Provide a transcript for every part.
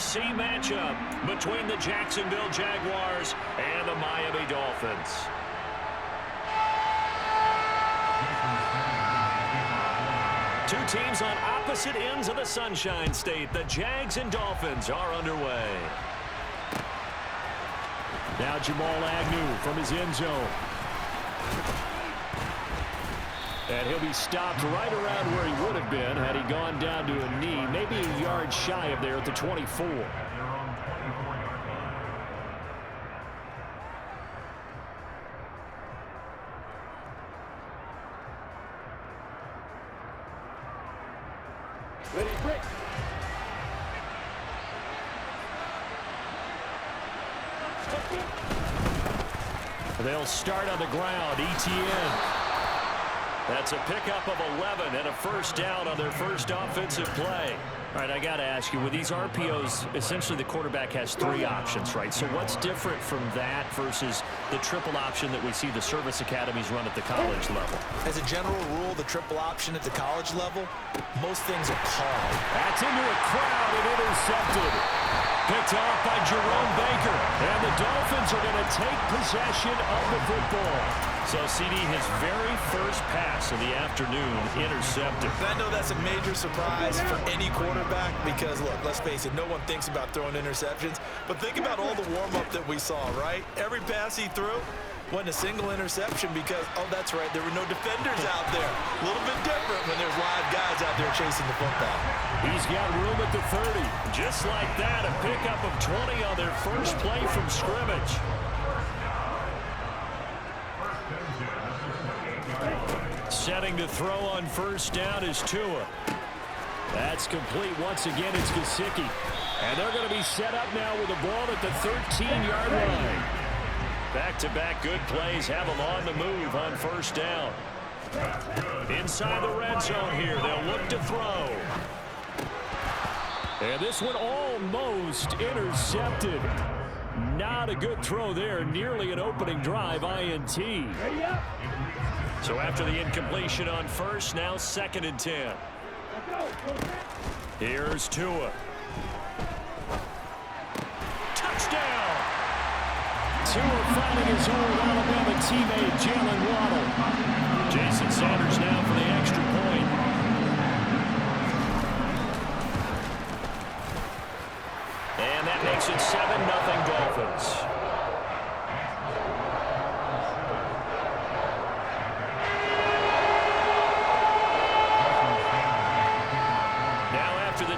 NFC matchup between the Jacksonville Jaguars and the Miami Dolphins. Two teams on opposite ends of the Sunshine State. The Jags and Dolphins are underway. Now Jamal Agnew from his end zone. And he'll be stopped right around where he would have been had he gone down to a knee, maybe a yard shy of there at the 24. Ready, break. They'll start on the ground. ETN. That's a pickup of 11 and a first down on their first offensive play. All right, I got to ask you, with these RPOs, essentially the quarterback has three options, right? So what's different from that versus the triple option that we see the service academies run at the college level? As a general rule, the triple option at the college level, most things are called. That's into a crowd and intercepted. Picked off by Jerome Baker. And the Dolphins are going to take possession of the football. So, CD, his very first pass of the afternoon intercepted. I know that's a major surprise for any quarterback because, look, let's face it, no one thinks about throwing interceptions. But think about all the warm-up that we saw, right? Every pass he threw wasn't a single interception because, oh, that's right, there were no defenders out there. A little bit different when there's live guys out there chasing the football. He's got room at the 30. Just like that, a pickup of 20 on their first play from scrimmage. Setting to throw on first down is Tua. That's complete once again. It's Gesicki. And they're going to be set up now with the ball at the 13-yard line. Back-to-back good plays have them on the move on first down. Inside the red zone here. They'll look to throw. And this one almost intercepted. Not a good throw there. Nearly an opening drive INT. So after the incompletion on first, now 2nd and 10. Here's Tua. Touchdown! Tua finding his old Alabama teammate Jalen Waddle. Jason Sanders now for the extra point. And that makes it 7-0 Dolphins.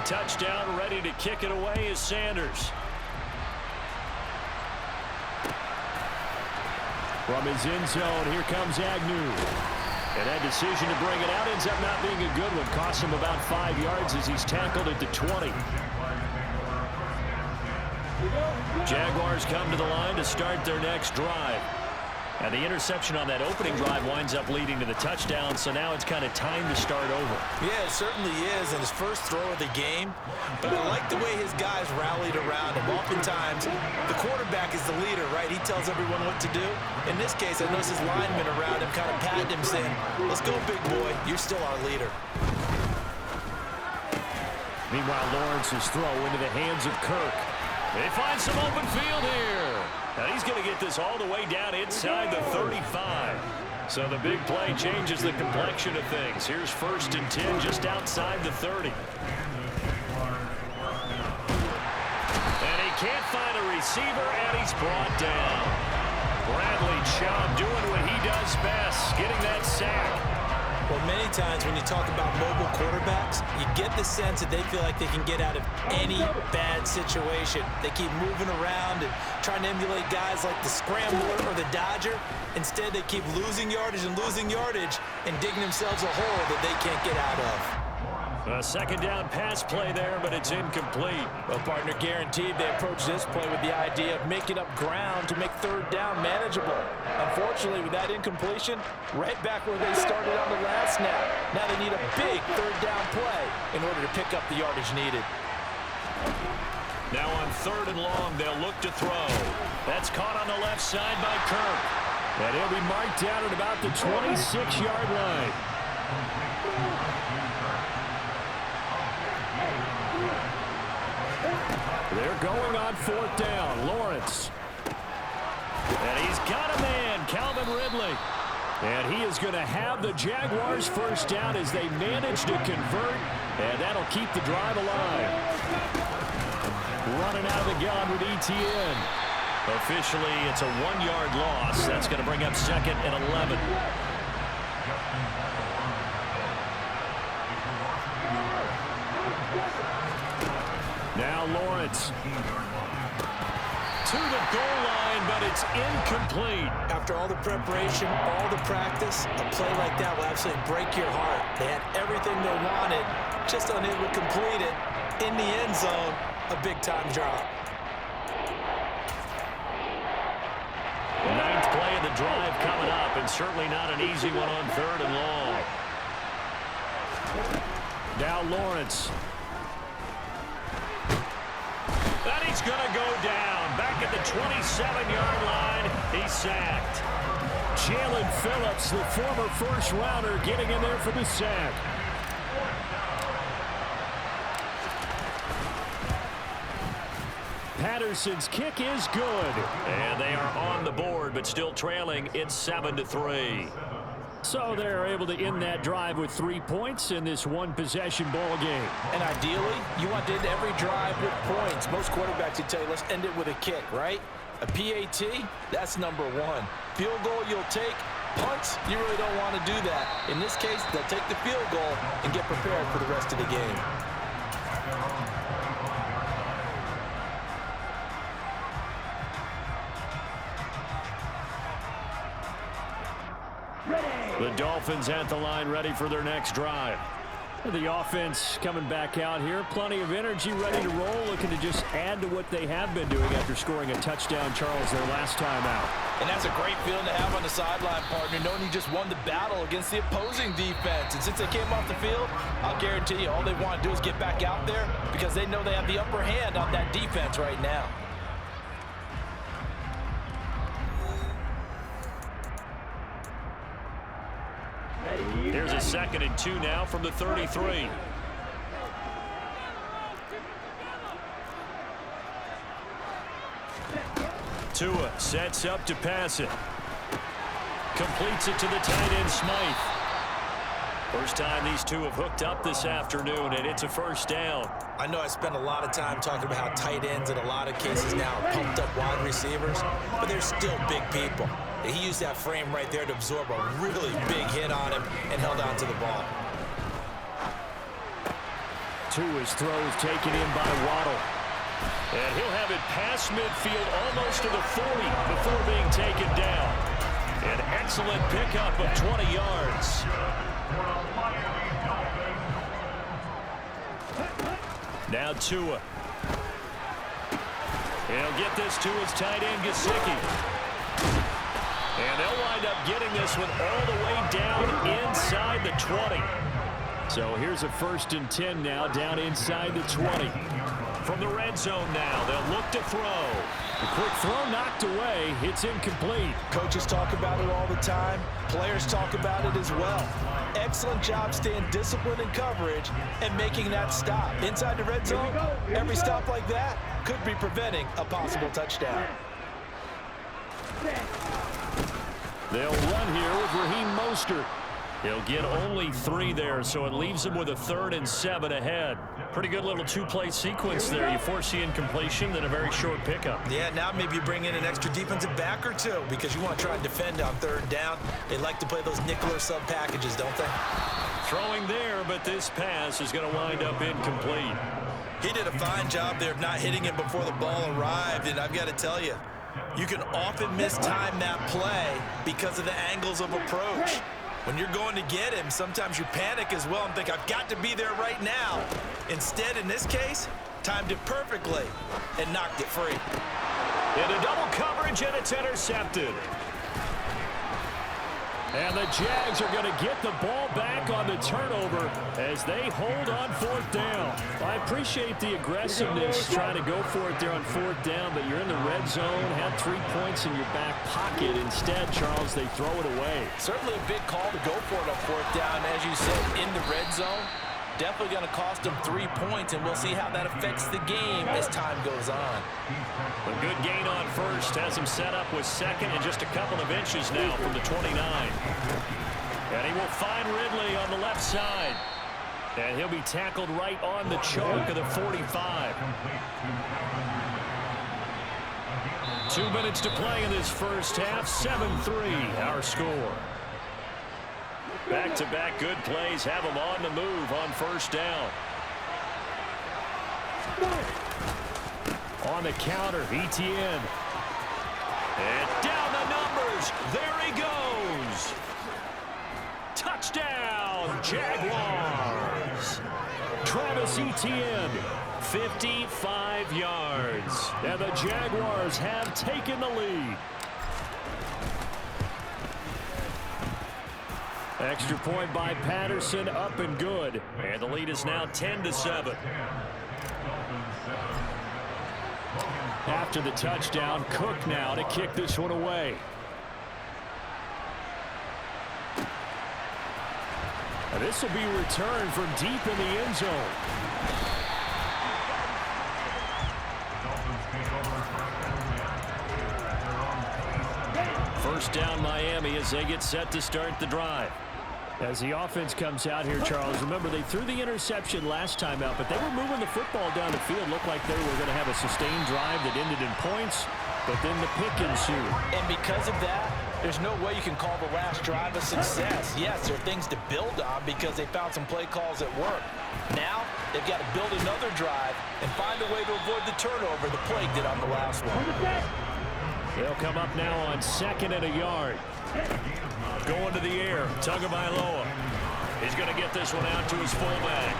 Touchdown, ready to kick it away is Sanders. From his end zone, here comes Agnew. And that decision to bring it out ends up not being a good one. Costs him about 5 yards as he's tackled at the 20. Jaguars come to the line to start their next drive. And the interception on that opening drive winds up leading to the touchdown, so now it's kind of time to start over. Yeah, it certainly is, and his first throw of the game. But I like the way his guys rallied around him. Oftentimes, the quarterback is the leader, right? He tells everyone what to do. In this case, I noticed his linemen around him kind of patting him, saying, let's go, big boy. You're still our leader. Meanwhile, Lawrence's throw into the hands of Kirk. They find some open field here. And he's going to get this all the way down inside the 35. So the big play changes the complexion of things. Here's 1st and 10 just outside the 30. And he can't find a receiver, and he's brought down. Bradley Chubb doing what he does best, getting that sack. Well, many times when you talk about mobile quarterbacks, you get the sense that they feel like they can get out of any bad situation. They keep moving around and trying to emulate guys like the Scrambler or the Dodger. Instead, they keep losing yardage and digging themselves a hole that they can't get out of. A 2nd down pass play there, but it's incomplete. Well, partner, guaranteed they approach this play with the idea of making up ground to make 3rd down manageable. Unfortunately, with that incompletion, right back where they started on the last snap. Now they need a big 3rd down play in order to pick up the yardage needed. Now on 3rd and long, they'll look to throw. That's caught on the left side by Kirk. And he'll be marked down at about the 26-yard line. They're going on 4th down. Lawrence. And he's got a man, Calvin Ridley. And he is going to have the Jaguars 1st down as they manage to convert. And that'll keep the drive alive. Running out of the gun with ETN. Officially, it's a 1-yard loss. That's going to bring up 2nd and 11. Now Lawrence. To the goal line, but it's incomplete. After all the preparation, all the practice, a play like that will absolutely break your heart. They had everything they wanted, just unable to complete it. In the end zone, a big-time drop. 9th play of the drive coming up, and certainly not an easy one on 3rd and long. Now Lawrence. And he's going to go down. Back at the 27-yard line, he's sacked. Jalen Phillips, the former first-rounder, getting in there for the sack. Patterson's kick is good. And they are on the board, but still trailing. It's 7-3. So they're able to end that drive with 3 points in this one-possession ball game. And ideally, you want to end every drive with points. Most quarterbacks would tell you, let's end it with a kick, right? A PAT, that's number 1. Field goal you'll take. Punts, you really don't want to do that. In this case, they'll take the field goal and get prepared for the rest of the game. The Dolphins at the line, ready for their next drive. The offense coming back out here. Plenty of energy, ready to roll, looking to just add to what they have been doing after scoring a touchdown, Charles, their last time out. And that's a great feeling to have on the sideline, partner, knowing you just won the battle against the opposing defense. And since they came off the field, I'll guarantee you all they want to do is get back out there because they know they have the upper hand on that defense right now. Here's a 2nd and 2 now from the 33. Tua sets up to pass it. Completes it to the tight end, Smythe. First time these two have hooked up this afternoon, and it's a 1st down. I know I spent a lot of time talking about how tight ends in a lot of cases now are pumped up wide receivers, but they're still big people. He used that frame right there to absorb a really big hit on him and held on to the ball. Tua's throws taken in by Waddle. And he'll have it past midfield almost to the 40 before being taken down. An excellent pickup of 20 yards. Now Tua. He'll get this to his tight end, Gesicki. And they'll wind up getting this one all the way down inside the 20. So here's a 1st and 10 now down inside the 20. From the red zone now, they'll look to throw. The quick throw knocked away. It's incomplete. Coaches talk about it all the time. Players talk about it as well. Excellent job staying disciplined in coverage and making that stop. Inside the red zone, every stop like that could be preventing a possible touchdown. They'll run here with Raheem Mostert. He'll get only 3 there, so it leaves him with a 3rd and 7 ahead. Pretty good little 2-play sequence there. You force the incompletion, then a very short pickup. Yeah, now maybe you bring in an extra defensive back or 2 because you want to try and defend on 3rd down. They like to play those nickel or sub packages, don't they? Throwing there, but this pass is going to wind up incomplete. He did a fine job there of not hitting him before the ball arrived, and I've got to tell you, you can often mistime that play because of the angles of approach. When you're going to get him, sometimes you panic as well and think, I've got to be there right now. Instead, in this case, timed it perfectly and knocked it free. Into double coverage, and it's intercepted. And the Jags are going to get the ball back on the turnover as they hold on 4th down. I appreciate the aggressiveness trying to go for it there on 4th down, but you're in the red zone, have 3 points in your back pocket. Instead, Charles, they throw it away. Certainly a big call to go for it on 4th down, as you said, in the red zone. Definitely going to cost them 3 points, and we'll see how that affects the game as time goes on. A good gain on first has him set up with second and just a couple of inches now from the 29. And he will find Ridley on the left side. And he'll be tackled right on the choke of the 45. 2 minutes to play in this first half. 7-3 our score. Back-to-back good plays have him on the move on first down. On the counter, ETN. And down the numbers. There he goes. Touchdown, Jaguars. Travis Etienne, 55 yards. And the Jaguars have taken the lead. Extra point by Patterson, up and good. And the lead is now 10-7. After the touchdown, Cook now to kick this one away. And this will be returned from deep in the end zone. First down Miami as they get set to start the drive. As the offense comes out here, Charles, remember they threw the interception last time out, but they were moving the football down the field. Looked like they were going to have a sustained drive that ended in points, but then the pick ensued. And because of that, there's no way you can call the last drive a success. Yes, there are things to build on because they found some play calls that work. Now, they've got to build another drive and find a way to avoid the turnover the play did on the last one. They'll come up now on 2nd and a yard. Going to the air, Tagovailoa. He's going to get this one out to his fullback.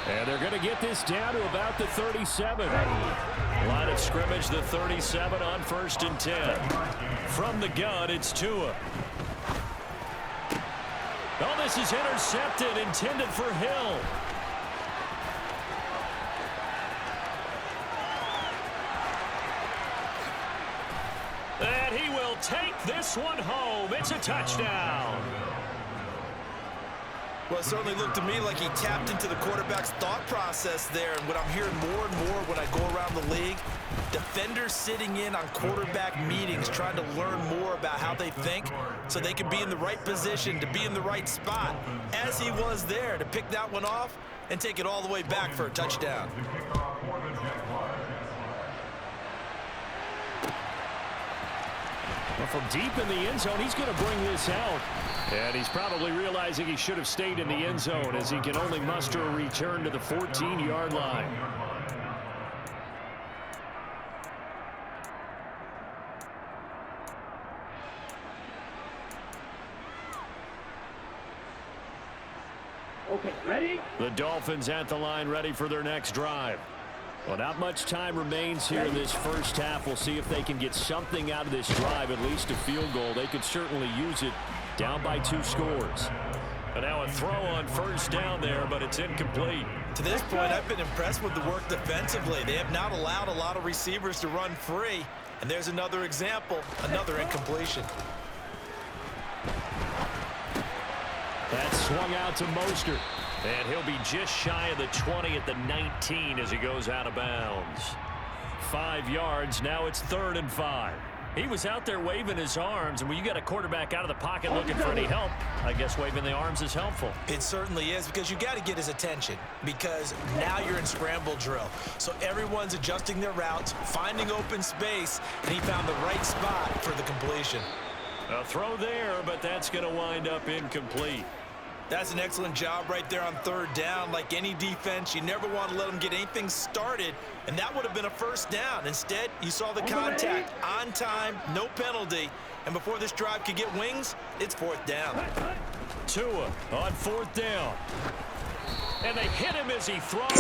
And they're going to get this down to about the 37. Line of scrimmage, the 37 on 1st and 10. From the gun, it's Tua. Oh, this is intercepted, intended for Hill. And he will take this one home. It's a touchdown. Well, it certainly looked to me like he tapped into the quarterback's thought process there. And what I'm hearing more and more when I go around the league, defenders sitting in on quarterback meetings trying to learn more about how they think so they can be in the right position to be in the right spot, as he was there to pick that one off and take it all the way back for a touchdown. Well, from deep in the end zone, he's going to bring this out. And he's probably realizing he should have stayed in the end zone as he can only muster a return to the 14-yard line. Okay, ready? The Dolphins at the line, ready for their next drive. Well, not much time remains here in this first half. We'll see if they can get something out of this drive, at least a field goal. They could certainly use it down by 2 scores. And now a throw on first down there, but it's incomplete. To this point, I've been impressed with the work defensively. They have not allowed a lot of receivers to run free. And there's another example, another incompletion. That swung out to Mostert. And he'll be just shy of the 20 at the 19 as he goes out of bounds. 5 yards. Now it's 3rd and 5. He was out there waving his arms, and when you got a quarterback out of the pocket looking for any help, I guess waving the arms is helpful. It certainly is, because you got to get his attention, because now you're in scramble drill. So everyone's adjusting their routes, finding open space, and he found the right spot for the completion. A throw there, but that's going to wind up incomplete. That's an excellent job right there on 3rd down. Like any defense, you never want to let them get anything started, and that would have been a first down. Instead, you saw the contact on time, no penalty, and before this drive could get wings, it's 4th down. Tua on 4th down. And they hit him as he throws.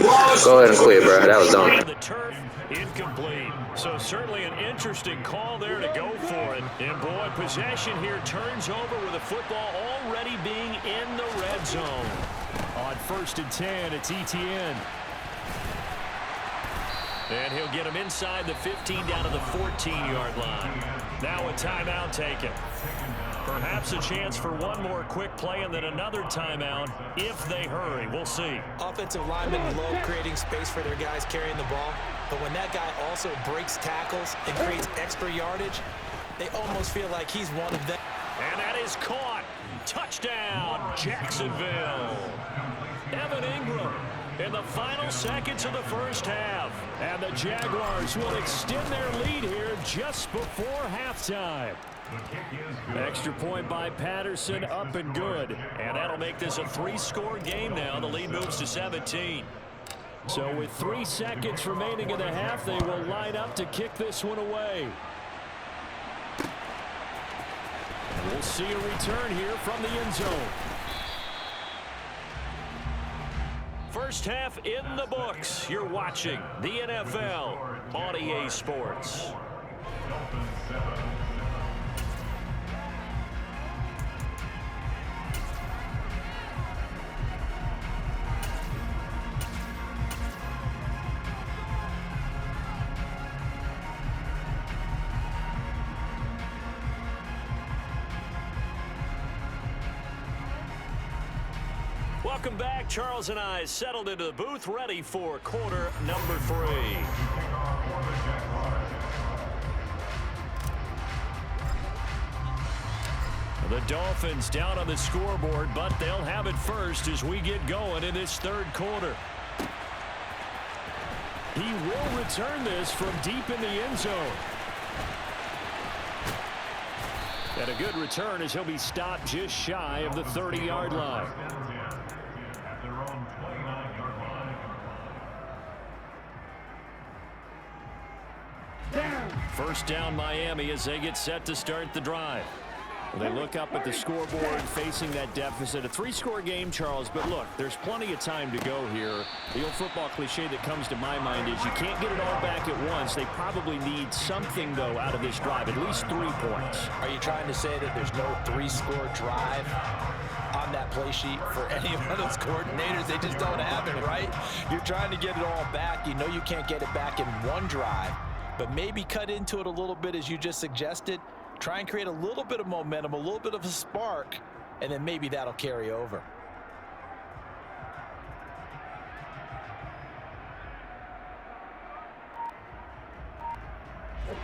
Go ahead and quit, bro. That was dumb. The turf, incomplete. So certainly an interesting call there to go for it. And boy, possession here turns over with the football already being in the red zone. On 1st and 10, it's Etienne. And he'll get him inside the 15 down to the 14-yard line. Now a timeout taken. Perhaps a chance for one more quick play and then another timeout if they hurry. We'll see. Offensive linemen love creating space for their guys carrying the ball, but when that guy also breaks tackles and creates extra yardage, they almost feel like he's one of them. And that is caught. Touchdown, Jacksonville. Evan Ingram in the final seconds of the first half. And the Jaguars will extend their lead here just before halftime. Extra point by Patterson, up and good. And that'll make this a 3-score game now. The lead moves to 17. So with 3 seconds remaining in the half, they will line up to kick this one away. And we'll see a return here from the end zone. First half in the books. You're watching the NFL on EA Sports. Welcome back. Charles and I settled into the booth, ready for quarter number 3. The Dolphins down on the scoreboard, but they'll have it first as we get going in this third quarter. He will return this from deep in the end zone. And a good return as he'll be stopped just shy of the 30-yard line. First down Miami as they get set to start the drive. Well, they look up at the scoreboard facing that deficit. A 3-score game, Charles, but look, there's plenty of time to go here. The old football cliche that comes to my mind is you can't get it all back at once. They probably need something, though, out of this drive, at least 3 points. Are you trying to say that there's no 3-score drive on that play sheet for any one of those coordinators? They just don't have it, right? You're trying to get it all back. You know you can't get it back in one drive, but maybe cut into it a little bit as you just suggested. Try and create a little bit of momentum, a little bit of a spark, and then maybe that'll carry over.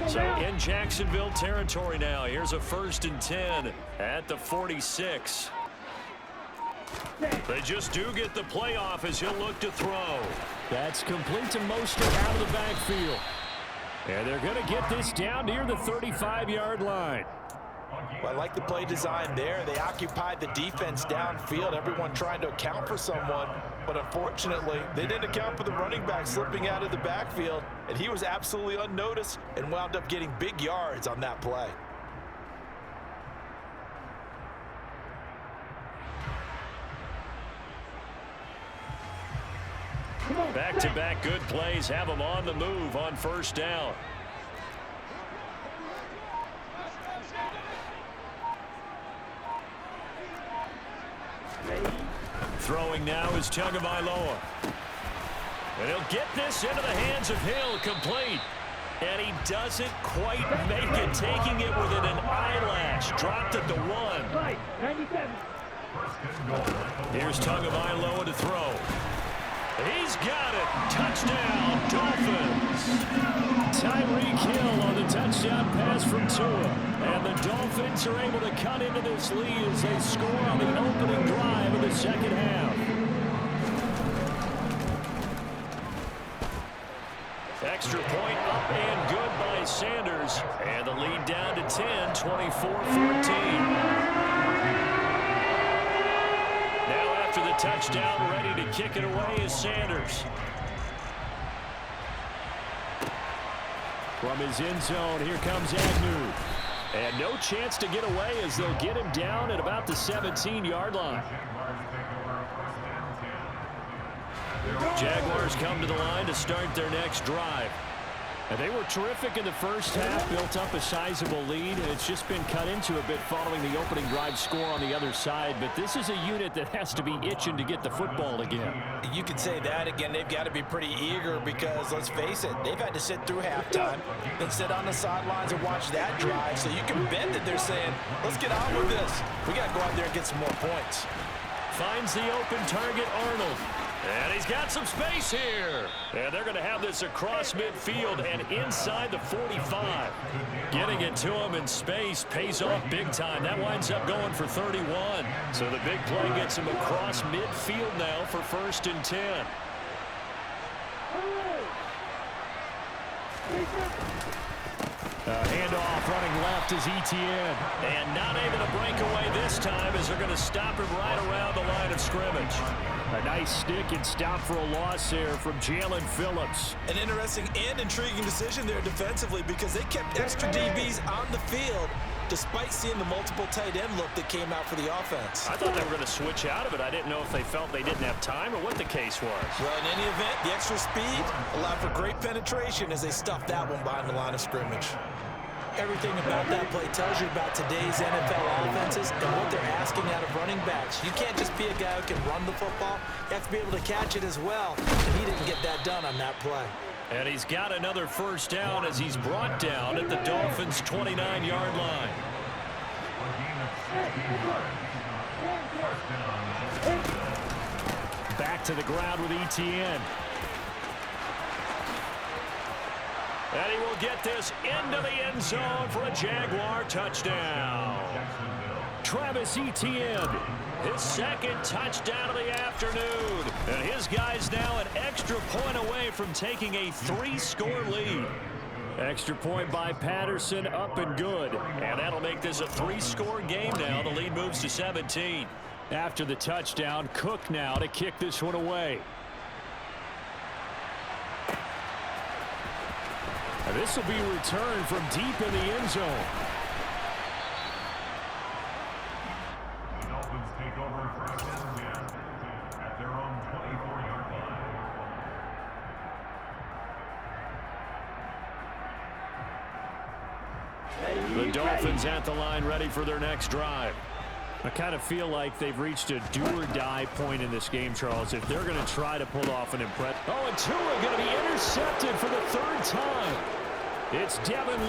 So in Jacksonville territory now. Here's a 1st and 10 at the 46. They just do get the playoff as he'll look to throw. That's complete to Mostert out of the backfield. And they're going to get this down near the 35-yard line. Well, I like the play design there. They occupied the defense downfield, everyone trying to account for someone. But unfortunately, they didn't account for the running back slipping out of the backfield. And he was absolutely unnoticed and wound up getting big yards on that play. Back-to-back good plays have them on the move on first down. Throwing now is Tagovailoa. And he'll get this into the hands of Hill, complete. And he doesn't quite make it, taking it within an eyelash. Dropped at the 1. Here's Tagovailoa to throw. He's got it. Touchdown, Dolphins. Tyreek Hill on the touchdown pass from Tua. And the Dolphins are able to cut into this lead as they score on the opening drive of the second half. Extra point up and good by Sanders. And the lead down to 10, 24-14. After the touchdown, ready to kick it away is Sanders. From his end zone, here comes Agnew. And no chance to get away as they'll get him down at about the 17-yard line. Jaguars come to the line to start their next drive. And they were terrific in the first half, built up a sizable lead, and it's just been cut into a bit following the opening drive score on the other side. But this is a unit that has to be itching to get the football again. You could say that again. They've got to be pretty eager because, let's face it, they've had to sit through halftime, then sit on the sidelines and watch that drive. So you can bet that they're saying, let's get on with this. We got to go out there and get some more points. Finds the open target, Arnold. And he's got some space here. And they're going to have this across midfield and inside the 45. Getting it to him in space pays off big time. That winds up going for 31. So the big play gets him across midfield now for 1st and 10. Handoff running left is Etienne. And not able to break away this time as they're going to stop him right around the line of scrimmage. A nice stick and stop for a loss there from Jalen Phillips. An interesting and intriguing decision there defensively because they kept extra DBs on the field despite seeing the multiple tight end look that came out for the offense. I thought they were going to switch out of it. I didn't know if they felt they didn't have time or what the case was. Well, in any event, the extra speed allowed for great penetration as they stuffed that one behind the line of scrimmage. Everything about that play tells you about today's NFL offenses and what they're asking out of running backs. You can't just be a guy who can run the football. You have to be able to catch it as well, and he didn't get that done on that play. And he's got another 1st down as he's brought down at the Dolphins' 29-yard line. Back to the ground with Etienne. And he will get this into the end zone for a Jaguar touchdown. Travis Etienne, his 2nd touchdown of the afternoon. And his guy's now an extra point away from taking a 3-score lead. Extra point by Patterson, up and good. And that'll make this a 3-score game now. The lead moves to 17. After the touchdown, Cook now to kick this one away. This will be returned from deep in the end zone. The Dolphins take over first and 10 at their own 24-yard line. The Dolphins at the line, ready for their next drive. I kind of feel like they've reached a do-or-die point in this game, Charles, if they're going to try to pull off an impress. Oh, and Tua going to be intercepted for the 3rd time. It's Devin.